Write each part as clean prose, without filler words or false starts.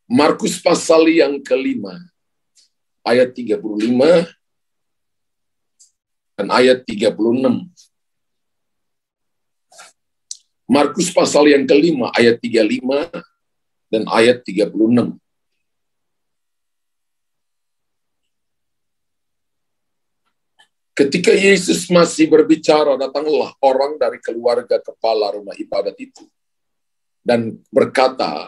Markus pasal yang kelima, ayat 35 dan ayat 36. Markus pasal yang kelima, ayat 35 dan ayat 36. Ketika Yesus masih berbicara, datanglah orang dari keluarga kepala rumah ibadat itu dan berkata,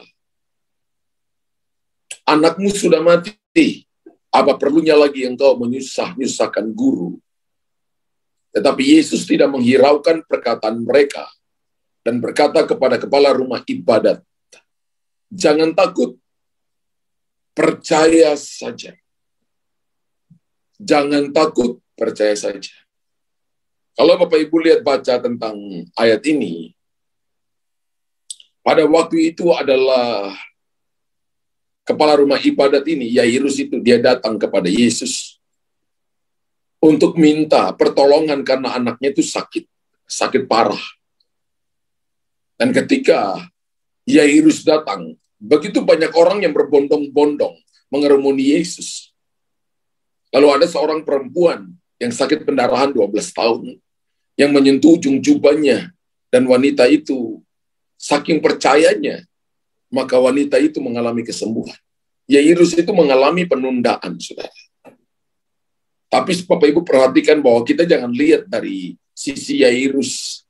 "Anakmu sudah mati, apa perlunya lagi engkau menyusahkan guru?" Tetapi Yesus tidak menghiraukan perkataan mereka dan berkata kepada kepala rumah ibadat, "Jangan takut, percaya saja." Jangan takut, percaya saja. Kalau Bapak Ibu lihat baca tentang ayat ini, pada waktu itu adalah kepala rumah ibadat ini, Yairus itu, dia datang kepada Yesus untuk minta pertolongan karena anaknya itu sakit parah. Dan ketika Yairus datang, begitu banyak orang yang berbondong-bondong mengerumuni Yesus. Lalu ada seorang perempuan yang sakit pendarahan 12 tahun, yang menyentuh ujung jubahnya, dan wanita itu saking percayanya, maka wanita itu mengalami kesembuhan. Yairus itu mengalami penundaan, saudara. Tapi Bapak Ibu perhatikan bahwa kita jangan lihat dari sisi Yairus,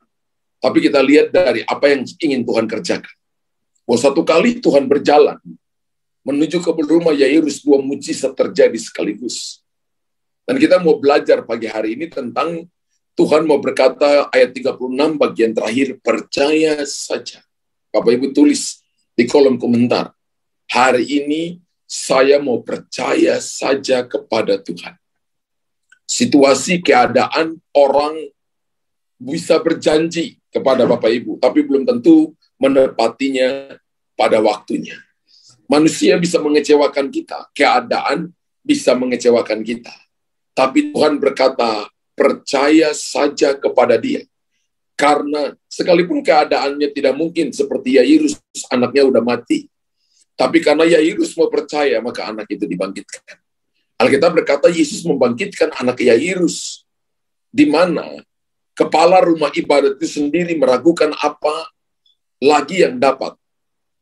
tapi kita lihat dari apa yang ingin Tuhan kerjakan. Bahwa satu kali Tuhan berjalan menuju ke rumah Yairus, 2 mujizat terjadi sekaligus. Dan kita mau belajar pagi hari ini tentang Tuhan mau berkata ayat 36 bagian terakhir, percaya saja. Bapak Ibu tulis di kolom komentar, hari ini saya mau percaya saja kepada Tuhan. Situasi, keadaan, orang bisa berjanji kepada Bapak Ibu, tapi belum tentu menepatinya pada waktunya. Manusia bisa mengecewakan kita, keadaan bisa mengecewakan kita. Tapi Tuhan berkata, percaya saja kepada Dia. Karena sekalipun keadaannya tidak mungkin seperti Yairus, anaknya udah mati. Tapi karena Yairus mau percaya, maka anak itu dibangkitkan. Alkitab berkata Yesus membangkitkan anak Yairus, di mana kepala rumah ibadat itu sendiri meragukan apa lagi yang dapat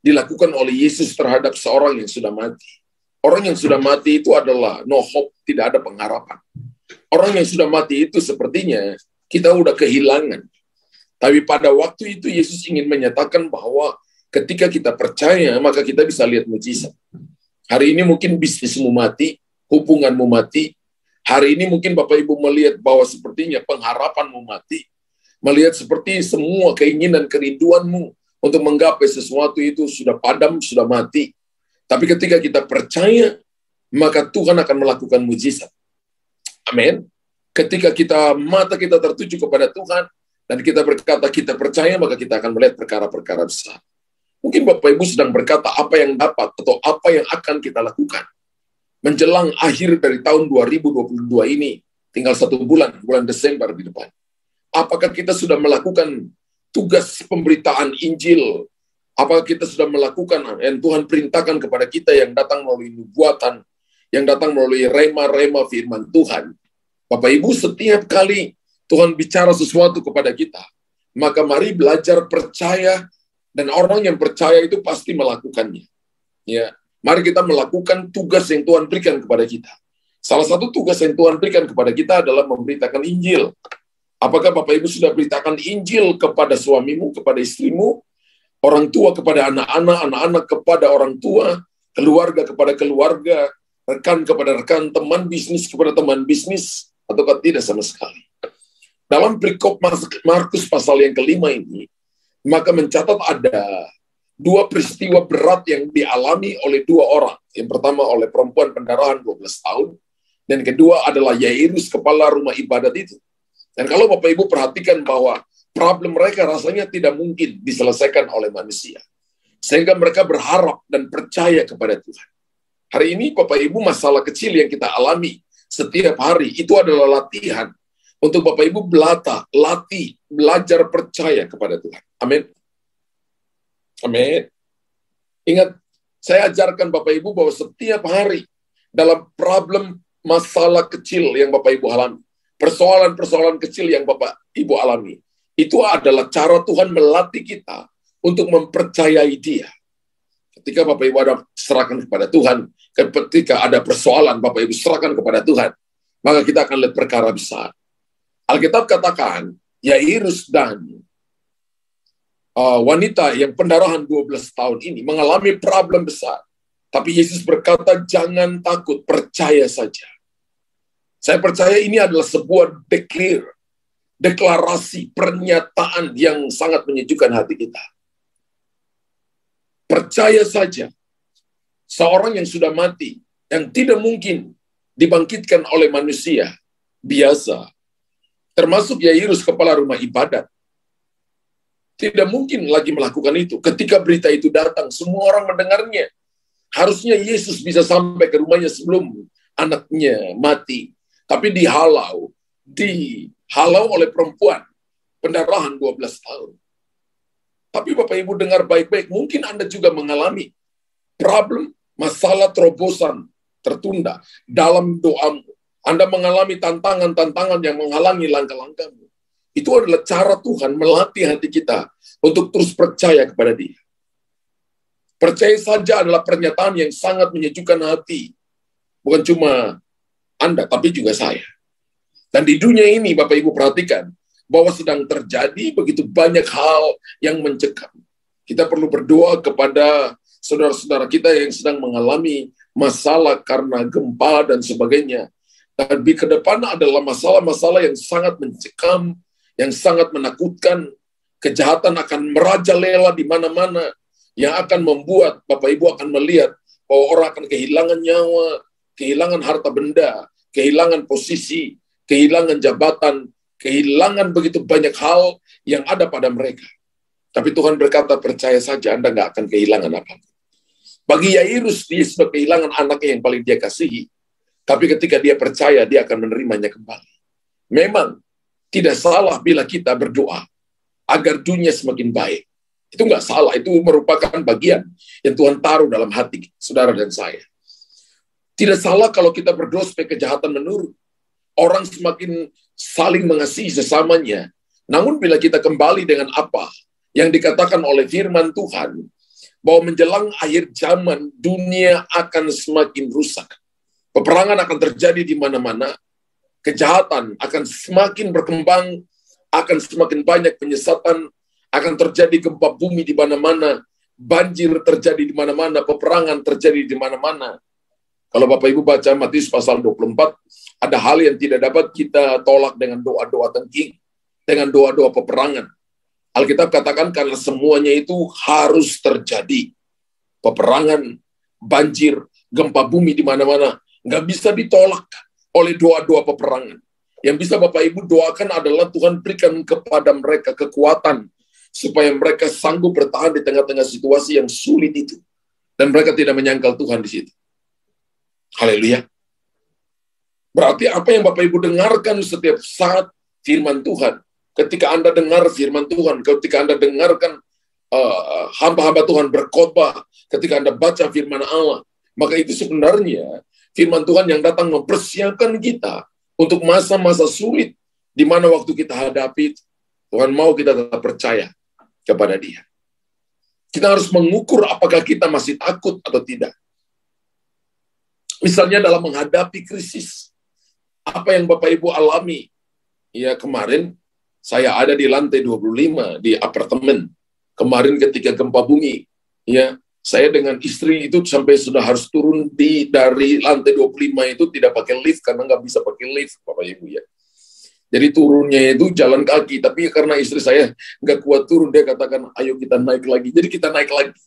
dilakukan oleh Yesus terhadap seorang yang sudah mati. Orang yang sudah mati itu adalah no hope, tidak ada pengharapan. Orang yang sudah mati itu sepertinya kita udah kehilangan. Tapi pada waktu itu Yesus ingin menyatakan bahwa ketika kita percaya, maka kita bisa lihat mujizat. Hari ini mungkin bisnismu mati, hubunganmu mati. Hari ini mungkin Bapak Ibu melihat bahwa sepertinya pengharapanmu mati. Melihat seperti semua keinginan, kerinduanmu untuk menggapai sesuatu itu sudah padam, sudah mati. Tapi ketika kita percaya, maka Tuhan akan melakukan mujizat. Amin. Ketika mata kita tertuju kepada Tuhan, dan kita berkata kita percaya, maka kita akan melihat perkara-perkara besar. Mungkin Bapak Ibu sedang berkata apa yang dapat, atau apa yang akan kita lakukan. Menjelang akhir dari tahun 2022 ini, tinggal 1 bulan Desember di depan. Apakah kita sudah melakukan tugas pemberitaan Injil? Apakah kita sudah melakukan yang Tuhan perintahkan kepada kita yang datang melalui nubuatan, yang datang melalui rema-rema firman Tuhan? Bapak Ibu, setiap kali Tuhan bicara sesuatu kepada kita, maka mari belajar percaya, dan orang yang percaya itu pasti melakukannya. Ya, mari kita melakukan tugas yang Tuhan berikan kepada kita. Salah satu tugas yang Tuhan berikan kepada kita adalah memberitakan Injil. Apakah Bapak Ibu sudah beritakan Injil kepada suamimu, kepada istrimu, orang tua kepada anak-anak, anak-anak kepada orang tua, keluarga kepada keluarga, rekan kepada rekan, teman bisnis kepada teman bisnis, ataukah tidak sama sekali? Dalam perikop Markus pasal yang kelima ini, maka mencatat ada 2 peristiwa berat yang dialami oleh 2 orang. Yang pertama oleh perempuan pendarahan 12 tahun, dan kedua adalah Yairus, kepala rumah ibadat itu. Dan kalau Bapak Ibu perhatikan bahwa problem mereka rasanya tidak mungkin diselesaikan oleh manusia. Sehingga mereka berharap dan percaya kepada Tuhan. Hari ini Bapak Ibu, masalah kecil yang kita alami setiap hari itu adalah latihan untuk Bapak Ibu belajar percaya kepada Tuhan. Amin. Amin. Ingat, Saya ajarkan Bapak Ibu bahwa setiap hari dalam problem masalah kecil yang Bapak Ibu alami, persoalan-persoalan kecil yang Bapak Ibu alami, itu adalah cara Tuhan melatih kita untuk mempercayai Dia. Ketika Bapak Ibu ada serahkan kepada Tuhan, ketika ada persoalan Bapak Ibu serahkan kepada Tuhan, maka kita akan lihat perkara besar. Alkitab katakan, Yairus dan wanita yang pendarahan 12 tahun ini mengalami problem besar. Tapi Yesus berkata, jangan takut, percaya saja. Saya percaya ini adalah sebuah deklarasi, pernyataan yang sangat menyejukkan hati kita. Percaya saja, seorang yang sudah mati, yang tidak mungkin dibangkitkan oleh manusia biasa, termasuk Yairus kepala rumah ibadat, tidak mungkin lagi melakukan itu. Ketika berita itu datang, semua orang mendengarnya. Harusnya Yesus bisa sampai ke rumahnya sebelum anaknya mati. Tapi dihalau oleh perempuan pendarahan 12 tahun. Tapi Bapak Ibu dengar baik-baik, mungkin Anda juga mengalami problem, masalah terobosan tertunda dalam doamu. Anda mengalami tantangan-tantangan yang menghalangi langkah-langkahmu. Itu adalah cara Tuhan melatih hati kita untuk terus percaya kepada Dia. Percaya saja adalah pernyataan yang sangat menyejukkan hati. Bukan cuma Anda, tapi juga saya. Dan di dunia ini, Bapak Ibu perhatikan, bahwa sedang terjadi begitu banyak hal yang mencekam. Kita perlu berdoa kepada saudara-saudara kita yang sedang mengalami masalah karena gempa dan sebagainya. Tapi ke depan adalah masalah-masalah yang sangat mencekam, yang sangat menakutkan. Kejahatan akan merajalela di mana-mana, yang akan membuat Bapak Ibu akan melihat bahwa orang akan kehilangan nyawa, kehilangan harta benda, kehilangan posisi, kehilangan jabatan, kehilangan begitu banyak hal yang ada pada mereka. Tapi Tuhan berkata, percaya saja, Anda nggak akan kehilangan apa-apa. Bagi Yairus, dia sudah kehilangan anaknya yang paling dia kasihi. Tapi ketika dia percaya, dia akan menerimanya kembali. Memang tidak salah bila kita berdoa agar dunia semakin baik. Itu nggak salah, itu merupakan bagian yang Tuhan taruh dalam hati saudara dan saya. Tidak salah kalau kita berdoa supaya kejahatan menurun. Orang semakin saling mengasihi sesamanya. Namun bila kita kembali dengan apa yang dikatakan oleh firman Tuhan, bahwa menjelang akhir zaman, dunia akan semakin rusak. Peperangan akan terjadi di mana-mana. Kejahatan akan semakin berkembang, akan semakin banyak penyesatan, akan terjadi gempa bumi di mana-mana, banjir terjadi di mana-mana, peperangan terjadi di mana-mana. Kalau Bapak Ibu baca Matius pasal 24, ada hal yang tidak dapat kita tolak dengan doa-doa tengking, dengan doa-doa peperangan. Alkitab katakan karena semuanya itu harus terjadi. Peperangan, banjir, gempa bumi di mana-mana, nggak bisa ditolak oleh doa-doa peperangan. Yang bisa Bapak Ibu doakan adalah Tuhan berikan kepada mereka kekuatan, supaya mereka sanggup bertahan di tengah-tengah situasi yang sulit itu. Dan mereka tidak menyangkal Tuhan di situ. Haleluya. Berarti apa yang Bapak Ibu dengarkan setiap saat firman Tuhan. Ketika Anda dengar firman Tuhan, ketika Anda dengarkan hamba-hamba Tuhan berkhotbah, ketika Anda baca firman Allah, maka itu sebenarnya firman Tuhan yang datang mempersiapkan kita untuk masa-masa sulit di mana waktu kita hadapi, Tuhan mau kita tetap percaya kepada Dia. Kita harus mengukur apakah kita masih takut atau tidak. Misalnya dalam menghadapi krisis, apa yang Bapak Ibu alami? Ya, kemarin saya ada di lantai 25 di apartemen. Kemarin ketika gempa bumi, ya, saya dengan istri itu sampai sudah harus turun dari lantai 25 itu tidak pakai lift karena nggak bisa pakai lift, Bapak Ibu ya. Jadi turunnya itu jalan kaki, tapi karena istri saya nggak kuat turun, dia katakan, ayo kita naik lagi. Jadi kita naik lagi.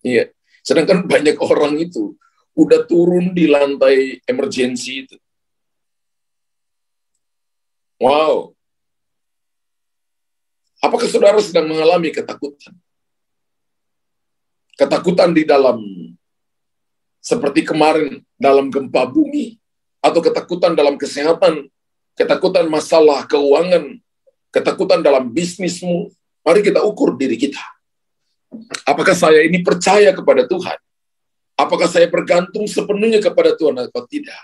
Iya. Sedangkan banyak orang itu udah turun di lantai emergency itu. Wow. Apakah saudara sedang mengalami ketakutan? Ketakutan di dalam, seperti kemarin, dalam gempa bumi, atau ketakutan dalam kesehatan, ketakutan masalah keuangan, ketakutan dalam bisnismu. Mari kita ukur diri kita. Apakah saya ini percaya kepada Tuhan? Apakah saya bergantung sepenuhnya kepada Tuhan atau tidak?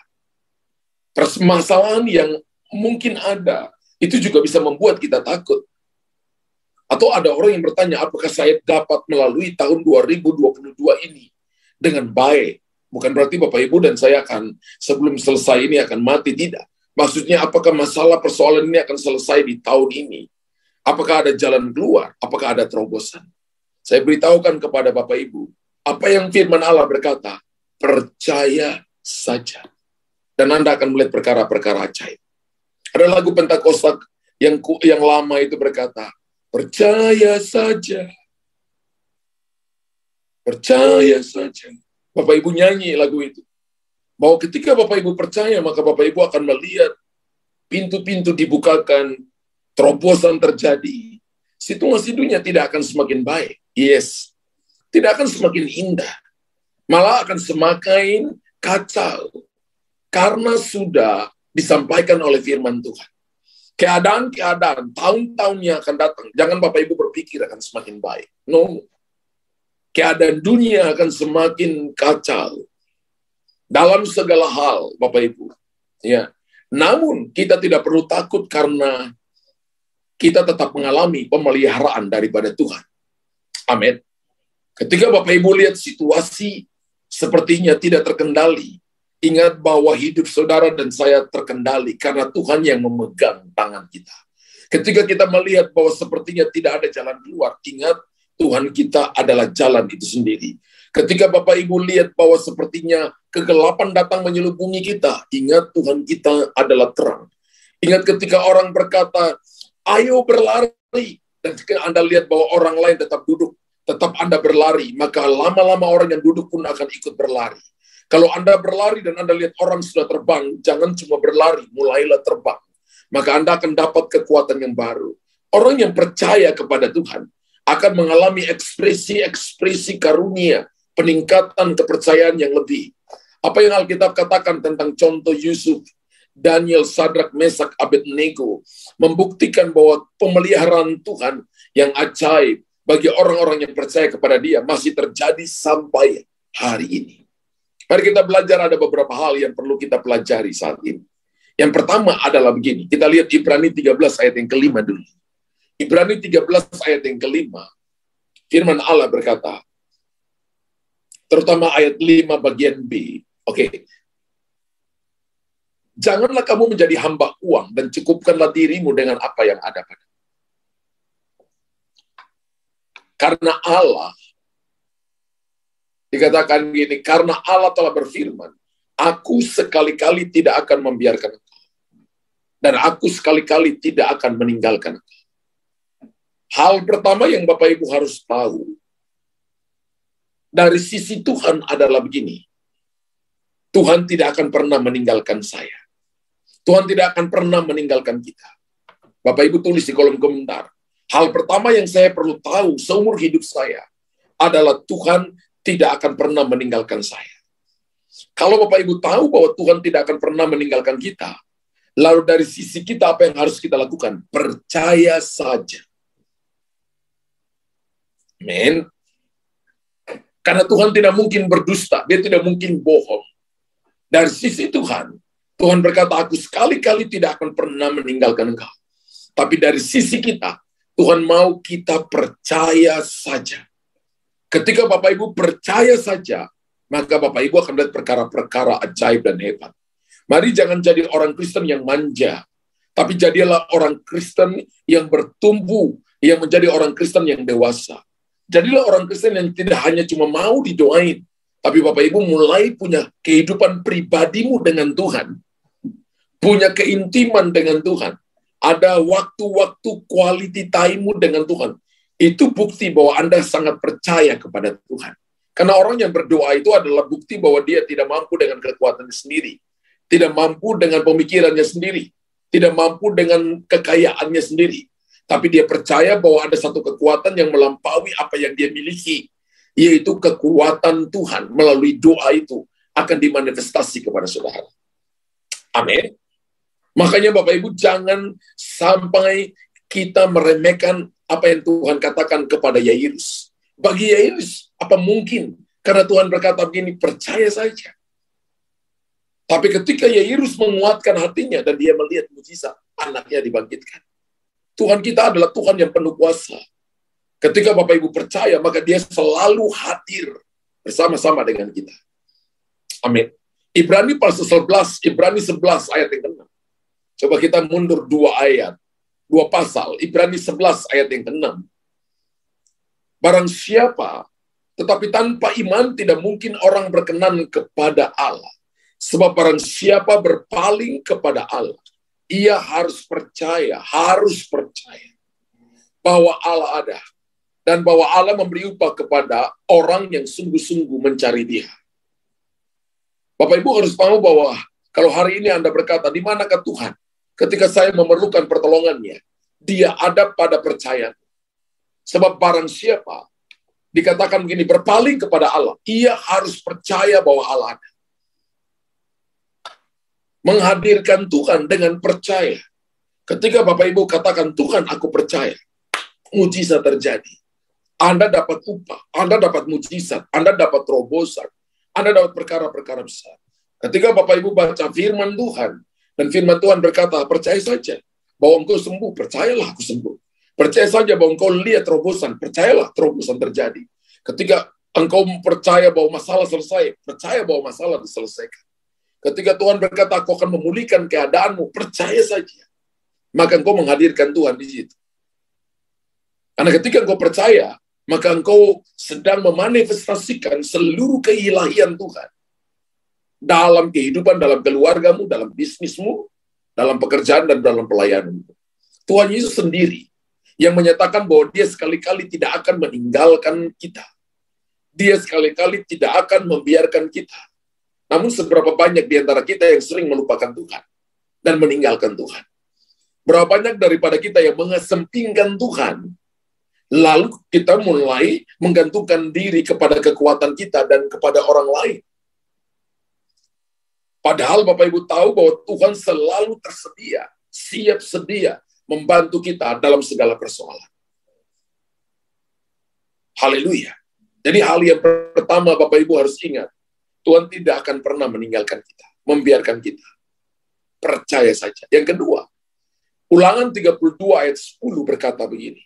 Permasalahan yang mungkin ada, itu juga bisa membuat kita takut. Atau ada orang yang bertanya, apakah saya dapat melalui tahun 2022 ini dengan baik? Bukan berarti Bapak Ibu dan saya akan, sebelum selesai ini akan mati, tidak. Maksudnya, apakah masalah persoalan ini akan selesai di tahun ini? Apakah ada jalan keluar? Apakah ada terobosan? Saya beritahukan kepada Bapak Ibu, apa yang firman Allah berkata, percaya saja. Dan Anda akan melihat perkara-perkara ajaib. Ada lagu Pentakosta yang lama itu berkata, percaya saja. Percaya saja. Bapak Ibu nyanyi lagu itu. Bahwa ketika Bapak Ibu percaya, maka Bapak Ibu akan melihat pintu-pintu dibukakan, terobosan terjadi. Situasi dunia tidak akan semakin baik. Yes. Tidak akan semakin indah. Malah akan semakin kacau. Karena sudah disampaikan oleh firman Tuhan. Keadaan-keadaan, tahun-tahun yang akan datang, jangan Bapak Ibu berpikir akan semakin baik. No. Keadaan dunia akan semakin kacau. Dalam segala hal, Bapak Ibu. Ya. Namun, kita tidak perlu takut karena kita tetap mengalami pemeliharaan daripada Tuhan. Amin. Ketika Bapak Ibu lihat situasi sepertinya tidak terkendali, ingat bahwa hidup saudara dan saya terkendali karena Tuhan yang memegang tangan kita. Ketika kita melihat bahwa sepertinya tidak ada jalan keluar, ingat Tuhan kita adalah jalan itu sendiri. Ketika Bapak Ibu lihat bahwa sepertinya kegelapan datang menyelubungi kita, ingat Tuhan kita adalah terang. Ingat ketika orang berkata, ayo berlari, dan ketika Anda lihat bahwa orang lain tetap duduk, tetap Anda berlari, maka lama-lama orang yang duduk pun akan ikut berlari. Kalau Anda berlari dan Anda lihat orang sudah terbang, jangan cuma berlari, mulailah terbang. Maka Anda akan dapat kekuatan yang baru. Orang yang percaya kepada Tuhan akan mengalami ekspresi-ekspresi karunia, peningkatan kepercayaan yang lebih. Apa yang Alkitab katakan tentang contoh Yusuf, Daniel, Sadrak, Mesak, Abednego, membuktikan bahwa pemeliharaan Tuhan yang ajaib bagi orang-orang yang percaya kepada Dia masih terjadi sampai hari ini. Mari kita belajar, ada beberapa hal yang perlu kita pelajari saat ini. Yang pertama adalah begini, kita lihat Ibrani 13 ayat yang kelima dulu. Ibrani 13 ayat yang kelima, firman Allah berkata, terutama ayat 5 bagian B, oke. Janganlah kamu menjadi hamba uang dan cukupkanlah dirimu dengan apa yang ada pada. Karena Allah, dikatakan gini, karena Allah telah berfirman, aku sekali-kali tidak akan membiarkan engkau. Dan aku sekali-kali tidak akan meninggalkan engkau. Hal pertama yang Bapak Ibu harus tahu, dari sisi Tuhan adalah begini, Tuhan tidak akan pernah meninggalkan saya. Tuhan tidak akan pernah meninggalkan kita. Bapak Ibu tulis di kolom komentar, hal pertama yang saya perlu tahu seumur hidup saya adalah Tuhan tidak akan pernah meninggalkan saya. Kalau Bapak Ibu tahu bahwa Tuhan tidak akan pernah meninggalkan kita, lalu dari sisi kita apa yang harus kita lakukan? Percaya saja. Amin. Karena Tuhan tidak mungkin berdusta, Dia tidak mungkin bohong. Dari sisi Tuhan, Tuhan berkata, aku sekali-kali tidak akan pernah meninggalkan engkau. Tapi dari sisi kita, Tuhan mau kita percaya saja. Ketika Bapak Ibu percaya saja, maka Bapak Ibu akan melihat perkara-perkara ajaib dan hebat. Mari jangan jadi orang Kristen yang manja, tapi jadilah orang Kristen yang bertumbuh, yang menjadi orang Kristen yang dewasa. Jadilah orang Kristen yang tidak hanya cuma mau didoain, tapi Bapak Ibu mulai punya kehidupan pribadimu dengan Tuhan. Punya keintiman dengan Tuhan. Ada waktu-waktu quality time-mu dengan Tuhan. Itu bukti bahwa Anda sangat percaya kepada Tuhan. Karena orang yang berdoa itu adalah bukti bahwa dia tidak mampu dengan kekuatannya sendiri. Tidak mampu dengan pemikirannya sendiri. Tidak mampu dengan kekayaannya sendiri. Tapi dia percaya bahwa ada satu kekuatan yang melampaui apa yang dia miliki. Yaitu kekuatan Tuhan melalui doa itu akan dimanifestasi kepada saudara. Amin. Makanya Bapak Ibu jangan sampai kita meremehkan apa yang Tuhan katakan kepada Yairus. Bagi Yairus, apa mungkin Karena Tuhan berkata begini, percaya saja. Tapi ketika Yairus menguatkan hatinya dan dia melihat mujizat, anaknya dibangkitkan. Tuhan kita adalah Tuhan yang penuh kuasa. Ketika Bapak Ibu percaya, maka dia selalu hadir bersama-sama dengan kita. Amin. Ibrani pasal 11, Ibrani 11 ayat yang ke-6. Coba kita mundur 2 ayat, 2 pasal. Ibrani 11 ayat yang ke-6. Barang siapa, tetapi tanpa iman tidak mungkin orang berkenan kepada Allah. Sebab barang siapa berpaling kepada Allah, ia harus percaya bahwa Allah ada. Dan bahwa Allah memberi upah kepada orang yang sungguh-sungguh mencari Dia. Bapak Ibu harus tahu bahwa kalau hari ini Anda berkata, di manakah Tuhan? Ketika saya memerlukan pertolongannya, Dia ada pada percaya. Sebab barang siapa, dikatakan begini, berpaling kepada Allah, ia harus percaya bahwa Allah ada. Menghadirkan Tuhan dengan percaya. Ketika Bapak Ibu katakan, Tuhan aku percaya, mujizat terjadi. Anda dapat upah, Anda dapat mujizat, Anda dapat terobosan, Anda dapat perkara-perkara besar. Ketika Bapak Ibu baca firman Tuhan, dan firman Tuhan berkata, percaya saja bahwa engkau sembuh, percayalah aku sembuh. Percaya saja bahwa engkau lihat terobosan, percayalah terobosan terjadi. Ketika engkau percaya bahwa masalah selesai, percaya bahwa masalah diselesaikan. Ketika Tuhan berkata, aku akan memulihkan keadaanmu, percaya saja. Maka engkau menghadirkan Tuhan di situ. Karena ketika engkau percaya, maka engkau sedang memanifestasikan seluruh keilahian Tuhan. Dalam kehidupan, dalam keluargamu, dalam bisnismu, dalam pekerjaan, dan dalam pelayananmu. Tuhan Yesus sendiri yang menyatakan bahwa Dia sekali-kali tidak akan meninggalkan kita. Dia sekali-kali tidak akan membiarkan kita. Namun seberapa banyak di antara kita yang sering melupakan Tuhan dan meninggalkan Tuhan. Berapa banyak daripada kita yang mengesampingkan Tuhan, lalu kita mulai menggantungkan diri kepada kekuatan kita dan kepada orang lain. Padahal Bapak Ibu tahu bahwa Tuhan selalu tersedia, siap sedia membantu kita dalam segala persoalan. Haleluya. Jadi hal yang pertama Bapak Ibu harus ingat, Tuhan tidak akan pernah meninggalkan kita, membiarkan kita. Percaya saja. Yang kedua, Ulangan 32 ayat 10 berkata begini.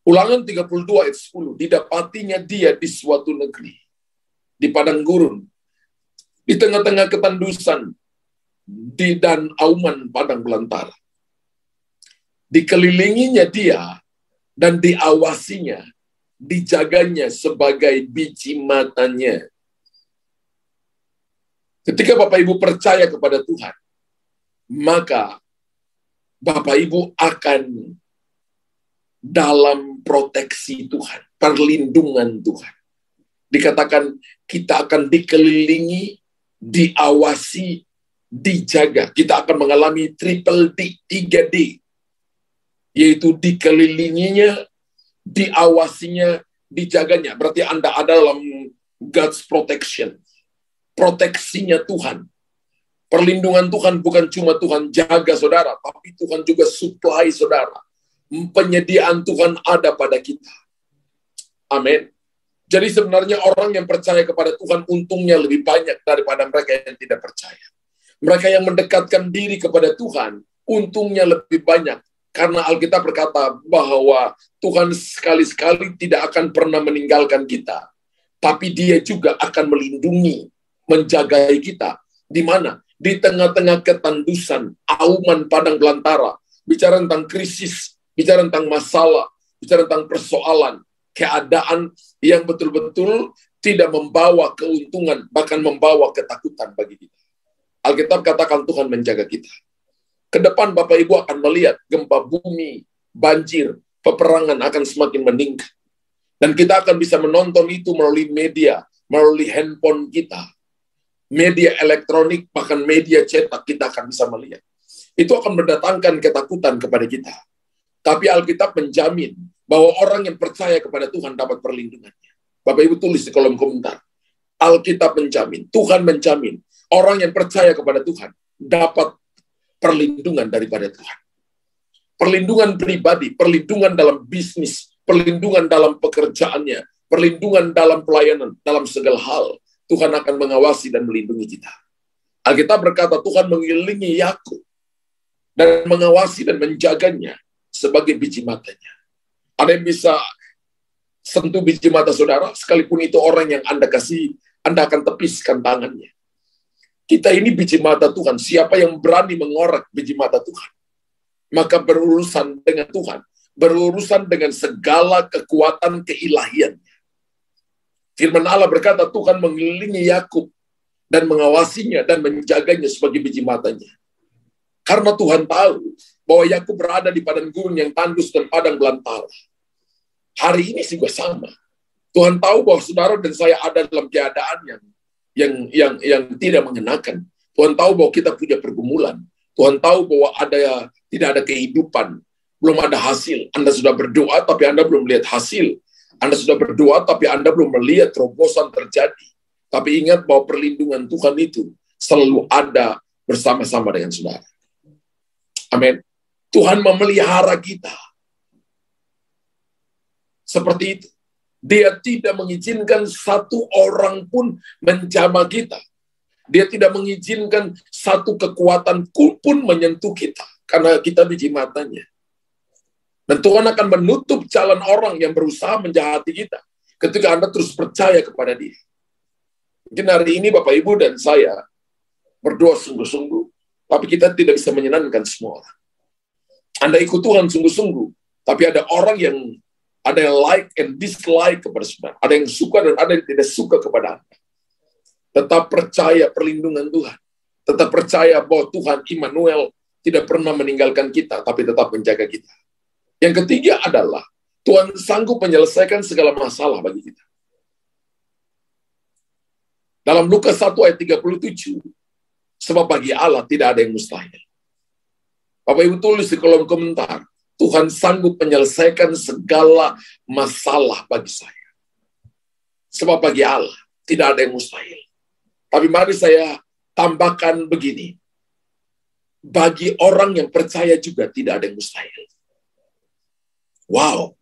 Ulangan 32 ayat 10, didapatinya dia di suatu negeri, di padang gurun, di tengah-tengah ketandusan, dan auman padang belantara. Dikelilinginya dia, dan diawasinya, dijaganya sebagai biji matanya. Ketika Bapak Ibu percaya kepada Tuhan, maka Bapak Ibu akan dalam proteksi Tuhan, perlindungan Tuhan. Dikatakan kita akan dikelilingi, diawasi, dijaga. Kita akan mengalami triple D, 3D. Yaitu dikelilinginya, diawasinya, dijaganya. Berarti Anda ada dalam God's protection. Proteksinya Tuhan. Perlindungan Tuhan bukan cuma Tuhan jaga saudara, tapi Tuhan juga supply saudara. Penyediaan Tuhan ada pada kita. Amin. Jadi sebenarnya orang yang percaya kepada Tuhan untungnya lebih banyak daripada mereka yang tidak percaya. Mereka yang mendekatkan diri kepada Tuhan untungnya lebih banyak. Karena Alkitab berkata bahwa Tuhan sekali-sekali tidak akan pernah meninggalkan kita. Tapi Dia juga akan melindungi, menjagai kita. Di mana? Di tengah-tengah ketandusan, auman padang belantara. Bicara tentang krisis, bicara tentang masalah, bicara tentang persoalan, keadaan yang betul-betul tidak membawa keuntungan, bahkan membawa ketakutan bagi kita. Alkitab katakan Tuhan menjaga kita. Ke depan Bapak Ibu akan melihat gempa bumi, banjir, peperangan akan semakin meningkat. Dan kita akan bisa menonton itu melalui media, melalui handphone kita. Media elektronik, bahkan media cetak kita akan bisa melihat. Itu akan mendatangkan ketakutan kepada kita. Tapi Alkitab menjamin bahwa orang yang percaya kepada Tuhan dapat perlindungannya. Bapak Ibu tulis di kolom komentar. Alkitab menjamin, Tuhan menjamin, orang yang percaya kepada Tuhan dapat perlindungan daripada Tuhan. Perlindungan pribadi, perlindungan dalam bisnis, perlindungan dalam pekerjaannya, perlindungan dalam pelayanan, dalam segala hal, Tuhan akan mengawasi dan melindungi kita. Alkitab berkata Tuhan mengelilingi Yakub dan mengawasi dan menjaganya sebagai biji matanya. Ada yang bisa sentuh biji mata saudara, sekalipun itu orang yang Anda kasih, Anda akan tepiskan tangannya. Kita ini biji mata Tuhan. Siapa yang berani mengorek biji mata Tuhan, maka berurusan dengan Tuhan, berurusan dengan segala kekuatan keilahiannya. Firman Allah berkata Tuhan mengelilingi Yakub dan mengawasinya dan menjaganya sebagai biji matanya. Karena Tuhan tahu bahwa Yakub berada di padang gurun yang tandus dan padang belantara. Hari ini juga sama. Tuhan tahu bahwa saudara dan saya ada dalam keadaan yang tidak mengenakan. Tuhan tahu bahwa kita punya pergumulan. Tuhan tahu bahwa tidak ada kehidupan, belum ada hasil. Anda sudah berdoa tapi Anda belum melihat hasil. Anda sudah berdoa tapi Anda belum melihat terobosan terjadi. Tapi ingat bahwa perlindungan Tuhan itu selalu ada bersama-sama dengan saudara. Amin. Tuhan memelihara kita. Seperti itu. Dia tidak mengizinkan satu orang pun menjamah kita. Dia tidak mengizinkan satu kekuatan pun menyentuh kita. Karena kita biji matanya. Dan Tuhan akan menutup jalan orang yang berusaha menjahati kita. Ketika Anda terus percaya kepada Dia. Mungkin hari ini Bapak Ibu dan saya berdoa sungguh-sungguh. Tapi kita tidak bisa menyenangkan semua orang. Anda ikut Tuhan sungguh-sungguh. Tapi ada orang yang like and dislike kepada saudara. Ada yang suka dan ada yang tidak suka kepada Anda. Tetap percaya perlindungan Tuhan. Tetap percaya bahwa Tuhan Immanuel tidak pernah meninggalkan kita, tapi tetap menjaga kita. Yang ketiga adalah Tuhan sanggup menyelesaikan segala masalah bagi kita. Dalam Lukas 1 ayat 37, sebab bagi Allah tidak ada yang mustahil. Bapak Ibu tulis di kolom komentar, Tuhan sanggup menyelesaikan segala masalah bagi saya. Sebab bagi Allah tidak ada yang mustahil. Tapi mari saya tambahkan begini. Bagi orang yang percaya juga tidak ada yang mustahil. Wow.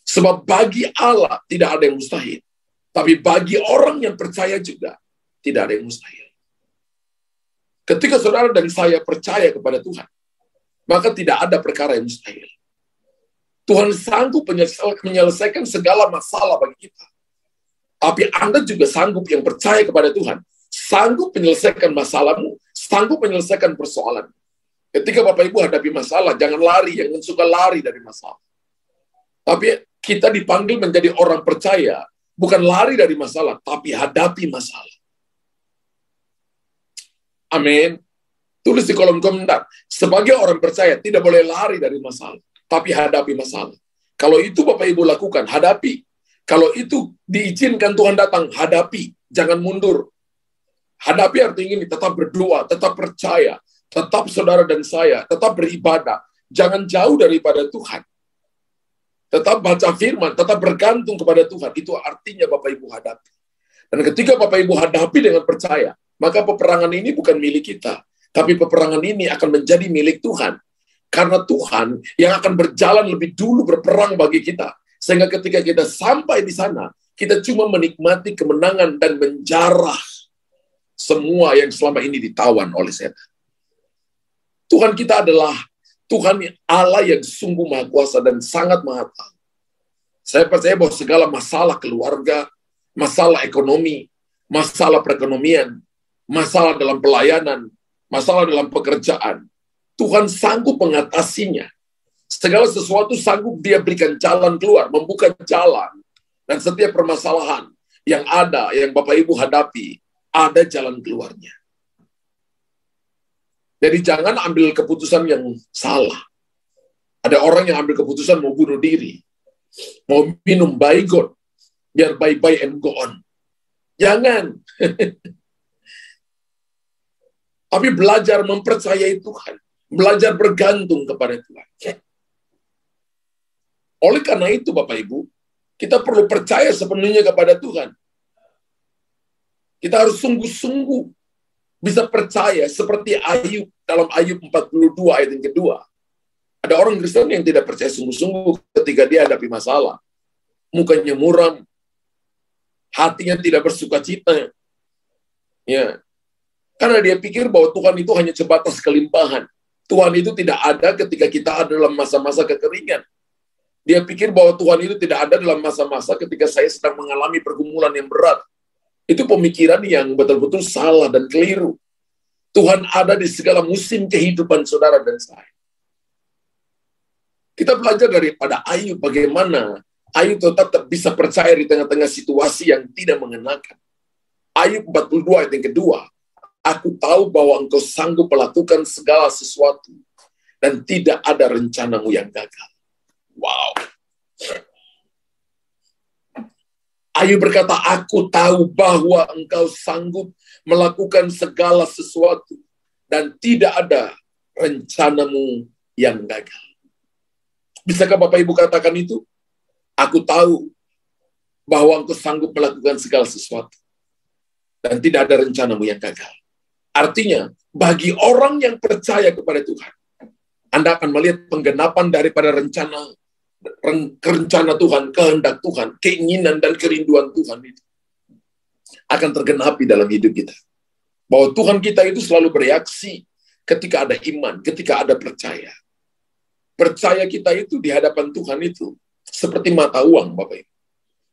Sebab bagi Allah tidak ada yang mustahil. Tapi bagi orang yang percaya juga tidak ada yang mustahil. Ketika saudara dan saya percaya kepada Tuhan, maka tidak ada perkara yang mustahil. Tuhan sanggup menyelesaikan segala masalah bagi kita. Tapi Anda juga sanggup yang percaya kepada Tuhan. Sanggup menyelesaikan masalahmu. Sanggup menyelesaikan persoalan. Ketika Bapak Ibu hadapi masalah, jangan lari. Jangan suka lari dari masalah. Tapi kita dipanggil menjadi orang percaya. Bukan lari dari masalah, tapi hadapi masalah. Amin. Tulis di kolom komentar. Sebagai orang percaya, tidak boleh lari dari masalah, tapi hadapi masalah. Kalau itu Bapak Ibu lakukan, hadapi. Kalau itu diizinkan Tuhan datang, hadapi. Jangan mundur. Hadapi artinya ini, tetap berdoa, tetap percaya, tetap saudara dan saya, tetap beribadah. Jangan jauh daripada Tuhan. Tetap baca firman, tetap bergantung kepada Tuhan. Itu artinya Bapak Ibu hadapi. Dan ketika Bapak Ibu hadapi dengan percaya, maka peperangan ini bukan milik kita. Tapi peperangan ini akan menjadi milik Tuhan. Karena Tuhan yang akan berjalan lebih dulu berperang bagi kita. Sehingga ketika kita sampai di sana, kita cuma menikmati kemenangan dan menjarah semua yang selama ini ditawan oleh setan. Tuhan kita adalah Tuhan Allah yang sungguh maha kuasa dan sangat maha tahu. Saya percaya bahwa segala masalah keluarga, masalah ekonomi, masalah perekonomian, masalah dalam pelayanan, masalah dalam pekerjaan, Tuhan sanggup mengatasinya. Segala sesuatu sanggup Dia berikan jalan keluar, membuka jalan. Dan setiap permasalahan yang ada, yang Bapak Ibu hadapi, ada jalan keluarnya. Jadi jangan ambil keputusan yang salah. Ada orang yang ambil keputusan mau bunuh diri, mau minum baygon, biar bye-bye and go on. Jangan. Tapi belajar mempercayai Tuhan. Belajar bergantung kepada Tuhan. Oleh karena itu Bapak Ibu, kita perlu percaya sepenuhnya kepada Tuhan. Kita harus sungguh-sungguh bisa percaya seperti Ayub dalam Ayub 42 ayat yang kedua. Ada orang Kristen yang tidak percaya sungguh-sungguh ketika dia hadapi masalah. Mukanya muram, hatinya tidak bersukacita. Ya, karena dia pikir bahwa Tuhan itu hanya sebatas kelimpahan. Tuhan itu tidak ada ketika kita ada dalam masa-masa kekeringan. Dia pikir bahwa Tuhan itu tidak ada dalam masa-masa ketika saya sedang mengalami pergumulan yang berat. Itu pemikiran yang betul-betul salah dan keliru. Tuhan ada di segala musim kehidupan saudara dan saya. Kita belajar daripada Ayub bagaimana Ayub tetap bisa percaya di tengah-tengah situasi yang tidak mengenakan. Ayub 42 ayat yang kedua. Aku tahu bahwa engkau sanggup melakukan segala sesuatu dan tidak ada rencanamu yang gagal. Wow. Ayub berkata, aku tahu bahwa engkau sanggup melakukan segala sesuatu dan tidak ada rencanamu yang gagal. Bisakah Bapak Ibu katakan itu? Aku tahu bahwa engkau sanggup melakukan segala sesuatu dan tidak ada rencanamu yang gagal. Artinya, bagi orang yang percaya kepada Tuhan, Anda akan melihat penggenapan daripada rencana Tuhan, kehendak Tuhan, keinginan dan kerinduan Tuhan itu akan tergenapi dalam hidup kita. Bahwa Tuhan kita itu selalu bereaksi ketika ada iman, ketika ada percaya. Percaya kita itu di hadapan Tuhan itu seperti mata uang, Bapak Ibu.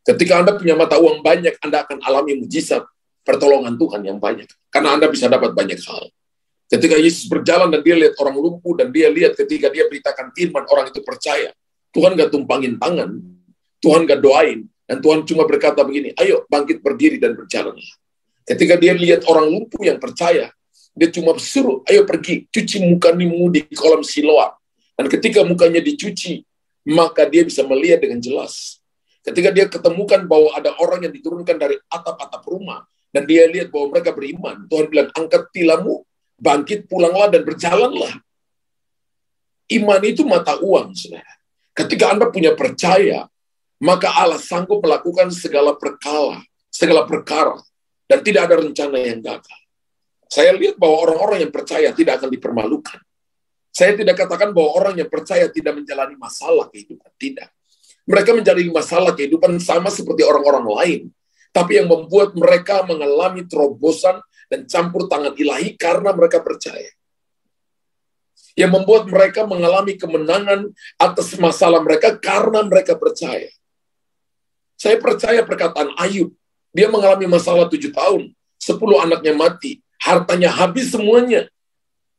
Ketika Anda punya mata uang banyak, Anda akan alami mujizat pertolongan Tuhan yang banyak. Karena Anda bisa dapat banyak hal. Ketika Yesus berjalan dan dia lihat orang lumpuh, dan dia lihat ketika dia beritakan firman, orang itu percaya. Tuhan gak tumpangin tangan, Tuhan gak doain, dan Tuhan cuma berkata begini, ayo bangkit berdiri dan berjalanlah. Ketika dia lihat orang lumpuh yang percaya, dia cuma suruh, ayo pergi, cuci mukamu di kolam Siloam. Dan ketika mukanya dicuci, maka dia bisa melihat dengan jelas. Ketika dia ketemukan bahwa ada orang yang diturunkan dari atap-atap rumah, dan dia lihat bahwa mereka beriman, Tuhan bilang, angkat tilammu, bangkit, pulanglah, dan berjalanlah. Iman itu mata uang, saudara. Ketika Anda punya percaya, maka Allah sanggup melakukan segala perkara, dan tidak ada rencana yang gagal. Saya lihat bahwa orang-orang yang percaya tidak akan dipermalukan. Saya tidak katakan bahwa orang yang percaya tidak menjalani masalah kehidupan, tidak. Mereka menjalani masalah kehidupan sama seperti orang-orang lain, tapi yang membuat mereka mengalami terobosan dan campur tangan ilahi karena mereka percaya. Yang membuat mereka mengalami kemenangan atas masalah mereka karena mereka percaya. Saya percaya perkataan Ayub. Dia mengalami masalah 7 tahun, 10 anaknya mati, hartanya habis semuanya.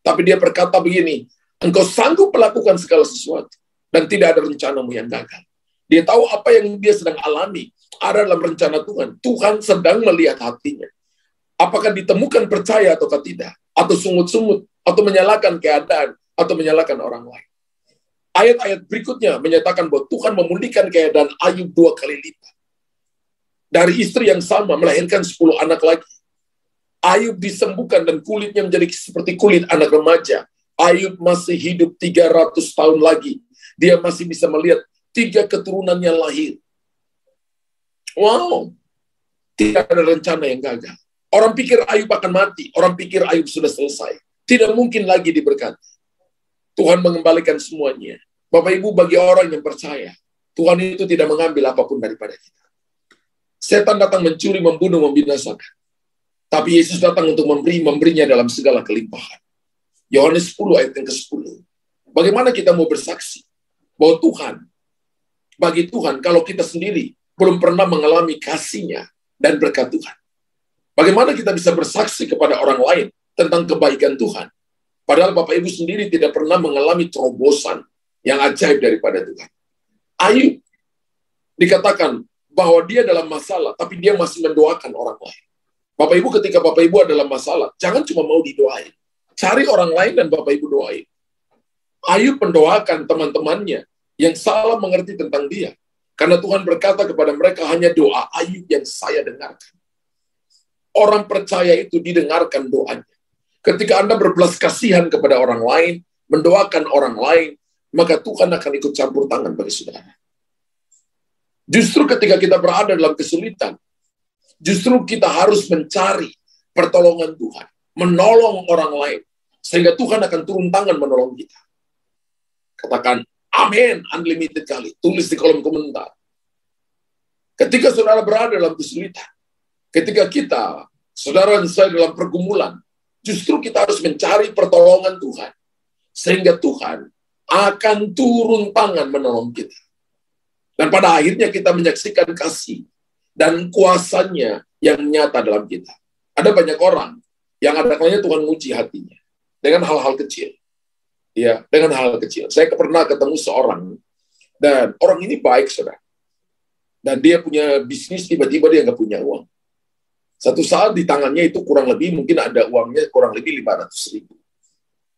Tapi dia berkata begini, engkau sanggup melakukan segala sesuatu dan tidak ada rencanamu yang gagal. Dia tahu apa yang dia sedang alami ada dalam rencana Tuhan. Tuhan sedang melihat hatinya. Apakah ditemukan percaya atau tidak? Atau sungut-sungut? Atau menyalahkan keadaan? Atau menyalahkan orang lain? Ayat-ayat berikutnya menyatakan bahwa Tuhan memulihkan keadaan Ayub 2 kali lipat. Dari istri yang sama melahirkan 10 anak lagi. Ayub disembuhkan dan kulitnya menjadi seperti kulit anak remaja. Ayub masih hidup 300 tahun lagi. Dia masih bisa melihat 3 keturunannya lahir. Wow, tidak ada rencana yang gagal. Orang pikir Ayub akan mati. Orang pikir Ayub sudah selesai. Tidak mungkin lagi diberkati. Tuhan mengembalikan semuanya. Bapak Ibu, bagi orang yang percaya, Tuhan itu tidak mengambil apapun daripada kita. Setan datang mencuri, membunuh, membinasakan. Tapi Yesus datang untuk memberinya dalam segala kelimpahan. Yohanes 10 ayat yang ke-10. Bagaimana kita mau bersaksi bahwa Tuhan, bagi Tuhan, kalau kita sendiri belum pernah mengalami kasih-Nya dan berkat Tuhan. Bagaimana kita bisa bersaksi kepada orang lain tentang kebaikan Tuhan? Padahal Bapak Ibu sendiri tidak pernah mengalami terobosan yang ajaib daripada Tuhan. Ayub dikatakan bahwa dia dalam masalah, tapi dia masih mendoakan orang lain. Bapak Ibu, ketika Bapak Ibu adalah masalah, jangan cuma mau didoain. Cari orang lain dan Bapak Ibu doain. Ayub mendoakan teman-temannya yang salah mengerti tentang dia. Karena Tuhan berkata kepada mereka, hanya doa Ayub yang saya dengarkan. Orang percaya itu didengarkan doanya. Ketika Anda berbelas kasihan kepada orang lain, mendoakan orang lain, maka Tuhan akan ikut campur tangan bagi saudara. Justru ketika kita berada dalam kesulitan, justru kita harus mencari pertolongan Tuhan, menolong orang lain, sehingga Tuhan akan turun tangan menolong kita. Katakan, amin, unlimited kali. Tulis di kolom komentar. Ketika saudara berada dalam kesulitan, ketika saudara dan saya dalam pergumulan, justru kita harus mencari pertolongan Tuhan. Sehingga Tuhan akan turun tangan menolong kita. Dan pada akhirnya kita menyaksikan kasih dan kuasanya yang nyata dalam kita. Ada banyak orang yang ada kalanya Tuhan menguji hatinya dengan hal-hal kecil. Ya, dengan hal-hal kecil. Saya pernah ketemu seorang, dan orang ini baik, saudara. Dan dia punya bisnis, tiba-tiba dia nggak punya uang. Satu saat di tangannya itu kurang lebih, mungkin ada uangnya kurang lebih 500.000.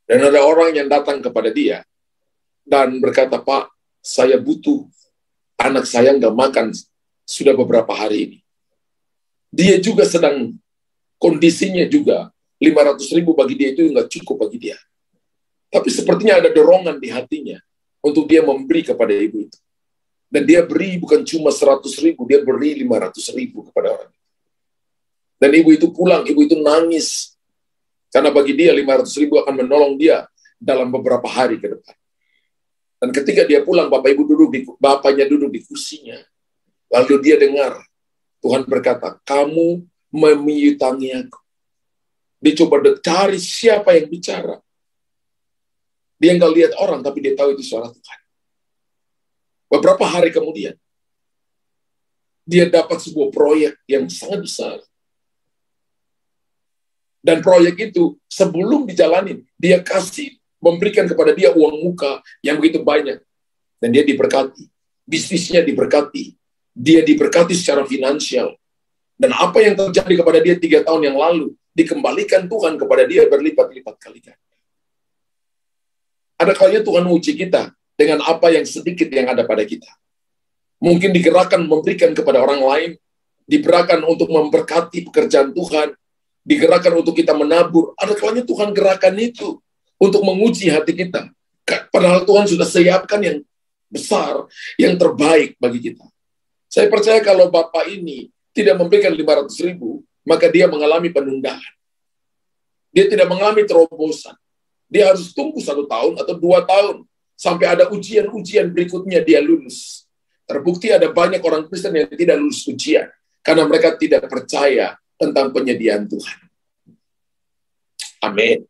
Dan ada orang yang datang kepada dia, dan berkata, Pak, saya butuh, anak saya nggak makan sudah beberapa hari ini. Dia juga sedang, kondisinya juga, 500.000 bagi dia itu nggak cukup bagi dia. Tapi sepertinya ada dorongan di hatinya, untuk dia memberi kepada ibu itu. Dan dia beri bukan cuma 100.000, dia beri 500.000 kepada orang. Dan ibu itu pulang, ibu itu nangis. Karena bagi dia 500.000 akan menolong dia dalam beberapa hari ke depan. Dan ketika dia pulang, bapaknya duduk di kursinya. Lalu dia dengar, Tuhan berkata, kamu memiutangi aku. Dia coba cari siapa yang bicara. Dia nggak lihat orang, tapi dia tahu itu suara Tuhan. Beberapa hari kemudian, dia dapat sebuah proyek yang sangat besar. Dan proyek itu sebelum dijalanin, dia memberikan kepada dia uang muka yang begitu banyak. Dan dia diberkati. Bisnisnya diberkati. Dia diberkati secara finansial. Dan apa yang terjadi kepada dia 3 tahun yang lalu, dikembalikan Tuhan kepada dia berlipat-lipat kali ganda. Ada kalanya Tuhan menguji kita dengan apa yang sedikit yang ada pada kita. Mungkin digerakkan memberikan kepada orang lain, digerakkan untuk memberkati pekerjaan Tuhan, digerakkan untuk kita menabur. Ada kalanya Tuhan gerakan itu untuk menguji hati kita. Padahal Tuhan sudah siapkan yang besar, yang terbaik bagi kita. Saya percaya kalau Bapak ini tidak memberikan 500.000, maka dia mengalami penundaan. Dia tidak mengalami terobosan. Dia harus tunggu 1 tahun atau 2 tahun sampai ada ujian-ujian berikutnya dia lulus. Terbukti ada banyak orang Kristen yang tidak lulus ujian karena mereka tidak percaya tentang penyediaan Tuhan. Amin.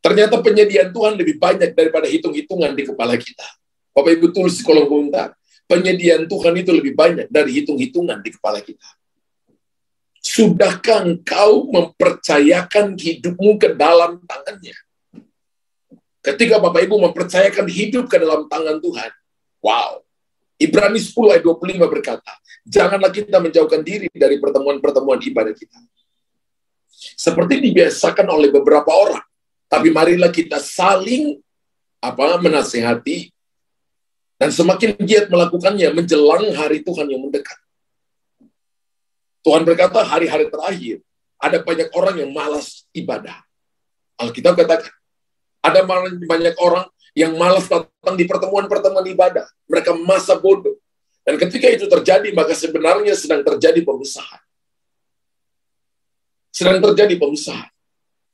Ternyata penyediaan Tuhan lebih banyak daripada hitung-hitungan di kepala kita. Bapak Ibu tulis di kolom komentar. Penyediaan Tuhan itu lebih banyak dari hitung-hitungan di kepala kita. Sudahkah engkau mempercayakan hidupmu ke dalam tangannya? Ketika Bapak Ibu mempercayakan hidup ke dalam tangan Tuhan, wow. Ibrani 10 ayat 25 berkata, janganlah kita menjauhkan diri dari pertemuan-pertemuan ibadah kita. Seperti dibiasakan oleh beberapa orang. Tapi marilah kita saling menasihati dan semakin giat melakukannya menjelang hari Tuhan yang mendekat. Tuhan berkata hari-hari terakhir ada banyak orang yang malas ibadah. Alkitab katakan ada banyak orang yang malas datang di pertemuan-pertemuan ibadah. Mereka masa bodoh. Dan ketika itu terjadi, maka sebenarnya sedang terjadi pemisahan. Sedang terjadi pemisahan.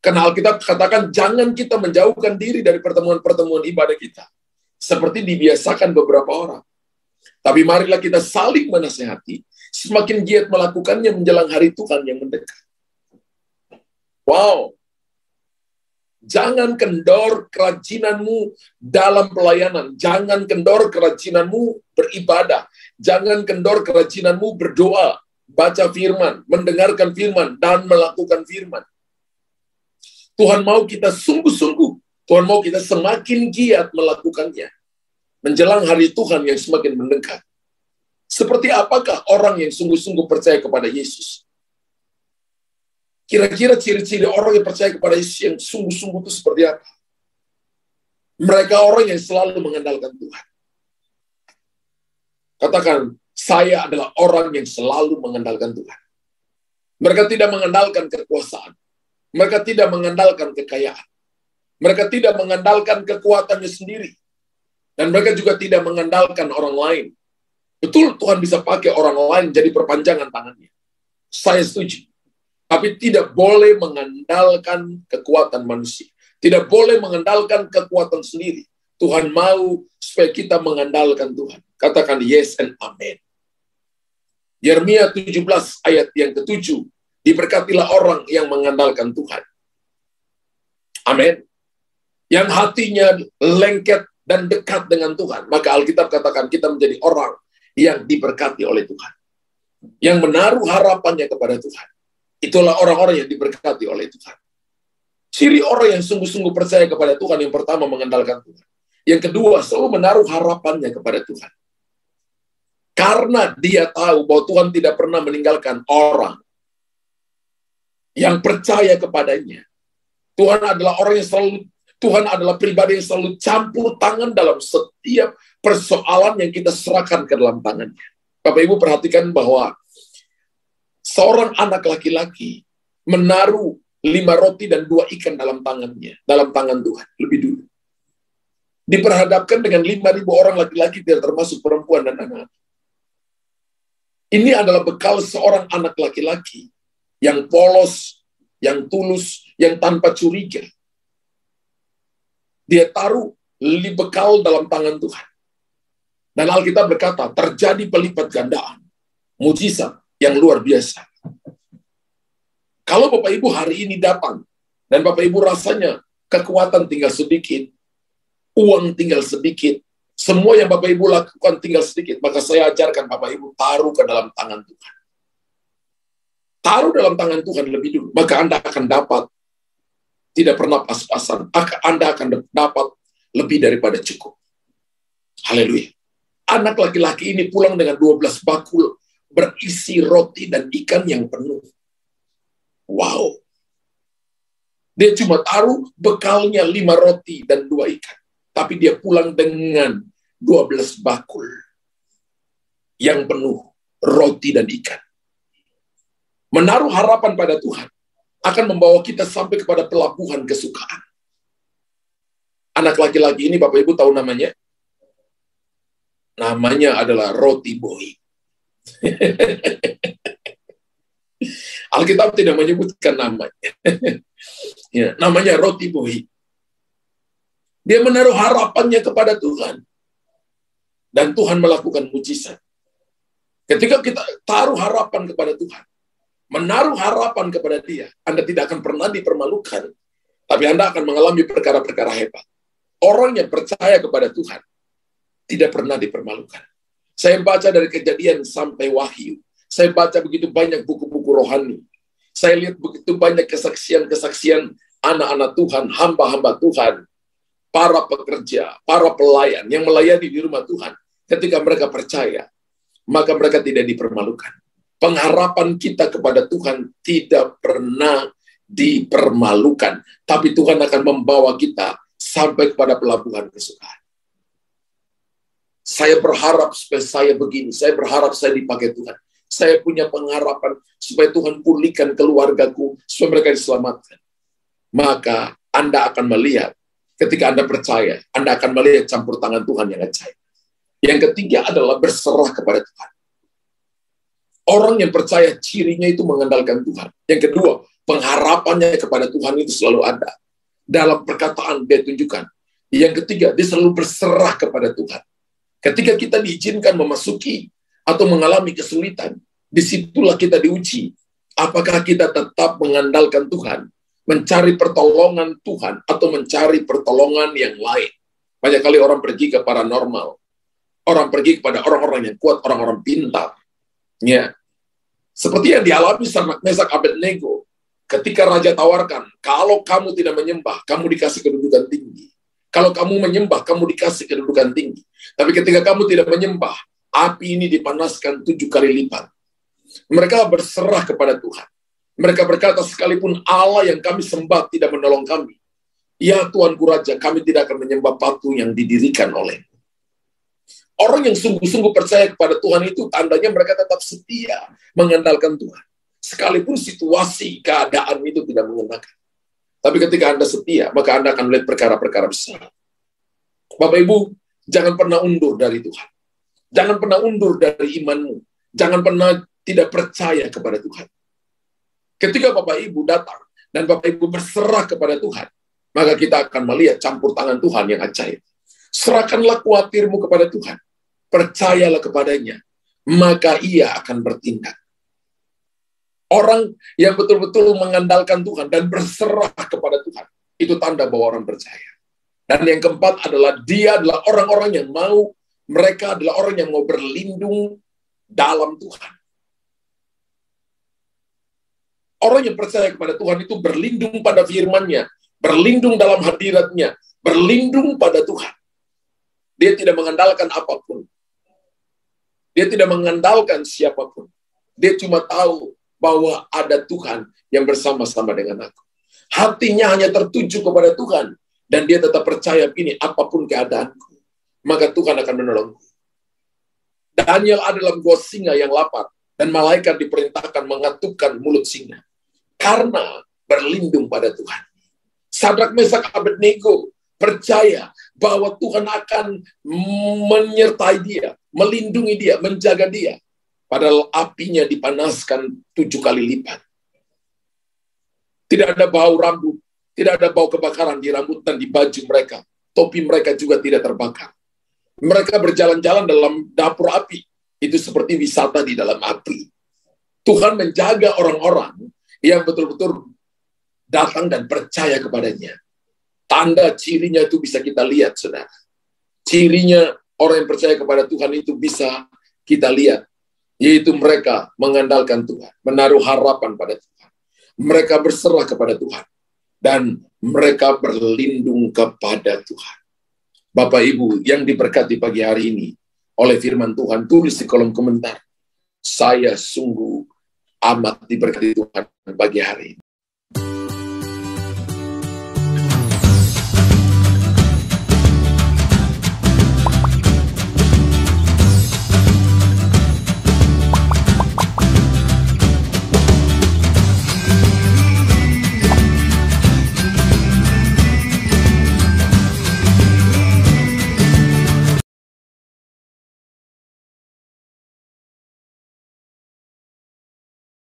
Karena Alkitab katakan, jangan kita menjauhkan diri dari pertemuan-pertemuan ibadah kita. Seperti dibiasakan beberapa orang. Tapi marilah kita saling menasihati. Semakin giat melakukannya menjelang hari Tuhan yang mendekat. Wow. Jangan kendor kerajinanmu dalam pelayanan. Jangan kendor kerajinanmu beribadah. Jangan kendor kerajinanmu berdoa, baca firman, mendengarkan firman, dan melakukan firman. Tuhan mau kita sungguh-sungguh. Tuhan mau kita semakin giat melakukannya. Menjelang hari Tuhan yang semakin mendekat. Seperti apakah orang yang sungguh-sungguh percaya kepada Yesus? Kira-kira ciri-ciri orang yang percaya kepada Yesus yang sungguh-sungguh itu seperti apa? Mereka orang yang selalu mengandalkan Tuhan. Katakan, saya adalah orang yang selalu mengandalkan Tuhan. Mereka tidak mengandalkan kekuasaan. Mereka tidak mengandalkan kekayaan. Mereka tidak mengandalkan kekuatannya sendiri. Dan mereka juga tidak mengandalkan orang lain. Betul, Tuhan bisa pakai orang lain jadi perpanjangan tangannya. Saya setuju. Tapi tidak boleh mengandalkan kekuatan manusia. Tidak boleh mengandalkan kekuatan sendiri. Tuhan mau supaya kita mengandalkan Tuhan. Katakan yes and amen. Yeremia 17 ayat yang ke-7, diberkatilah orang yang mengandalkan Tuhan. Amin. Yang hatinya lengket dan dekat dengan Tuhan. Maka Alkitab katakan kita menjadi orang yang diberkati oleh Tuhan. Yang menaruh harapannya kepada Tuhan. Itulah orang-orang yang diberkati oleh Tuhan. Ciri orang yang sungguh-sungguh percaya kepada Tuhan, yang pertama mengandalkan Tuhan. Yang kedua, selalu menaruh harapannya kepada Tuhan. Karena dia tahu bahwa Tuhan tidak pernah meninggalkan orang yang percaya kepadanya. Tuhan adalah orang yang selalu, Tuhan adalah pribadi yang selalu campur tangan dalam setiap persoalan yang kita serahkan ke dalam tangannya. Bapak Ibu perhatikan bahwa seorang anak laki-laki menaruh 5 roti dan 2 ikan dalam tangannya, dalam tangan Tuhan, lebih dulu. Diperhadapkan dengan 5.000 orang laki-laki, tidak termasuk perempuan dan anak. Ini adalah bekal seorang anak laki-laki yang polos, yang tulus, yang tanpa curiga. Dia taruh bekal dalam tangan Tuhan. Dan Alkitab berkata, terjadi pelipat gandaan, mujizat yang luar biasa. Kalau Bapak Ibu hari ini datang, dan Bapak Ibu rasanya kekuatan tinggal sedikit, uang tinggal sedikit, semua yang Bapak Ibu lakukan tinggal sedikit, maka saya ajarkan Bapak Ibu taruh ke dalam tangan Tuhan. Taruh dalam tangan Tuhan lebih dulu, maka Anda akan dapat, tidak pernah pas-pasan, Anda akan dapat lebih daripada cukup. Haleluya. Anak laki-laki ini pulang dengan 12 bakul berisi roti dan ikan yang penuh. Wow. Dia cuma taruh bekalnya 5 roti dan 2 ikan. Tapi dia pulang dengan 12 bakul yang penuh roti dan ikan. Menaruh harapan pada Tuhan akan membawa kita sampai kepada pelabuhan kesukaan. Anak laki-laki ini, Bapak Ibu tahu namanya? Namanya adalah Roti Boy. Alkitab tidak menyebutkan namanya. Ya, namanya Roti Boy. Dia menaruh harapannya kepada Tuhan. Dan Tuhan melakukan mujizat. Ketika kita taruh harapan kepada Tuhan, menaruh harapan kepada Dia, Anda tidak akan pernah dipermalukan. Tapi Anda akan mengalami perkara-perkara hebat. Orang yang percaya kepada Tuhan tidak pernah dipermalukan. Saya baca dari Kejadian sampai Wahyu. Saya baca begitu banyak buku-buku rohani. Saya lihat begitu banyak kesaksian-kesaksian anak-anak Tuhan, hamba-hamba Tuhan, para pekerja, para pelayan yang melayani di rumah Tuhan. Ketika mereka percaya, maka mereka tidak dipermalukan. Pengharapan kita kepada Tuhan tidak pernah dipermalukan. Tapi Tuhan akan membawa kita sampai kepada pelabuhan kesukaan. Saya berharap supaya saya begini, saya berharap saya dipakai Tuhan. Saya punya pengharapan supaya Tuhan pulihkan keluargaku, supaya mereka diselamatkan. Maka Anda akan melihat, ketika Anda percaya, Anda akan melihat campur tangan Tuhan yang ajaib. Yang ketiga adalah berserah kepada Tuhan. Orang yang percaya cirinya itu mengandalkan Tuhan. Yang kedua, pengharapannya kepada Tuhan itu selalu ada. Dalam perkataan dia tunjukkan. Yang ketiga, dia selalu berserah kepada Tuhan. Ketika kita diizinkan memasuki atau mengalami kesulitan, disitulah kita diuji. Apakah kita tetap mengandalkan Tuhan, mencari pertolongan Tuhan, atau mencari pertolongan yang lain. Banyak kali orang pergi ke paranormal. Orang pergi kepada orang-orang yang kuat, orang-orang pintar. Ya. Seperti yang dialami Sadrak Mesak Abednego. Ketika Raja tawarkan, kalau kamu tidak menyembah, kamu dikasih kedudukan tinggi. Kalau kamu menyembah, kamu dikasih kedudukan tinggi. Tapi ketika kamu tidak menyembah, api ini dipanaskan 7 kali lipat. Mereka berserah kepada Tuhan. Mereka berkata, sekalipun Allah yang kami sembah tidak menolong kami, ya Tuanku Raja, kami tidak akan menyembah patung yang didirikan oleh. Orang yang sungguh-sungguh percaya kepada Tuhan itu tandanya mereka tetap setia mengandalkan Tuhan. Sekalipun situasi, keadaan itu tidak mengenakan. Tapi ketika Anda setia, maka Anda akan melihat perkara-perkara besar. Bapak Ibu, jangan pernah undur dari Tuhan. Jangan pernah undur dari imanmu. Jangan pernah tidak percaya kepada Tuhan. Ketika Bapak Ibu datang dan Bapak Ibu berserah kepada Tuhan, maka kita akan melihat campur tangan Tuhan yang ajaib. Serahkanlah khawatirmu kepada Tuhan. Percayalah kepadanya. maka ia akan bertindak. Orang yang betul-betul mengandalkan Tuhan dan berserah kepada Tuhan, itu tanda bahwa orang percaya. Dan yang keempat adalah dia adalah orang-orang yang mereka adalah orang yang mau berlindung dalam Tuhan. Orang yang percaya kepada Tuhan itu berlindung pada firman-Nya, berlindung dalam hadirat-Nya, berlindung pada Tuhan. Dia tidak mengandalkan apapun. Dia tidak mengandalkan siapapun. Dia cuma tahu bahwa ada Tuhan yang bersama-sama dengan aku. Hatinya hanya tertuju kepada Tuhan. Dan dia tetap percaya begini, apapun keadaanku, maka Tuhan akan menolongku. Daniel ada dalam gua singa yang lapar. Dan malaikat diperintahkan mengatupkan mulut singa. Karena berlindung pada Tuhan. Sadrak, Mesak, Abednego percaya bahwa Tuhan akan menyertai dia, melindungi dia, menjaga dia. Padahal apinya dipanaskan 7 kali lipat. Tidak ada bau rambut, tidak ada bau kebakaran di rambut dan di baju mereka. Topi mereka juga tidak terbakar. Mereka berjalan-jalan dalam dapur api. Itu seperti wisata di dalam api. Tuhan menjaga orang-orang yang betul-betul datang dan percaya kepadanya. Tanda cirinya itu bisa kita lihat, saudara. Cirinya orang yang percaya kepada Tuhan itu bisa kita lihat. Yaitu mereka mengandalkan Tuhan, menaruh harapan pada Tuhan. Mereka berserah kepada Tuhan. Dan mereka berlindung kepada Tuhan. Bapak Ibu yang diberkati pagi hari ini oleh firman Tuhan, tulis di kolom komentar. Saya sungguh amat diberkati Tuhan pagi hari ini.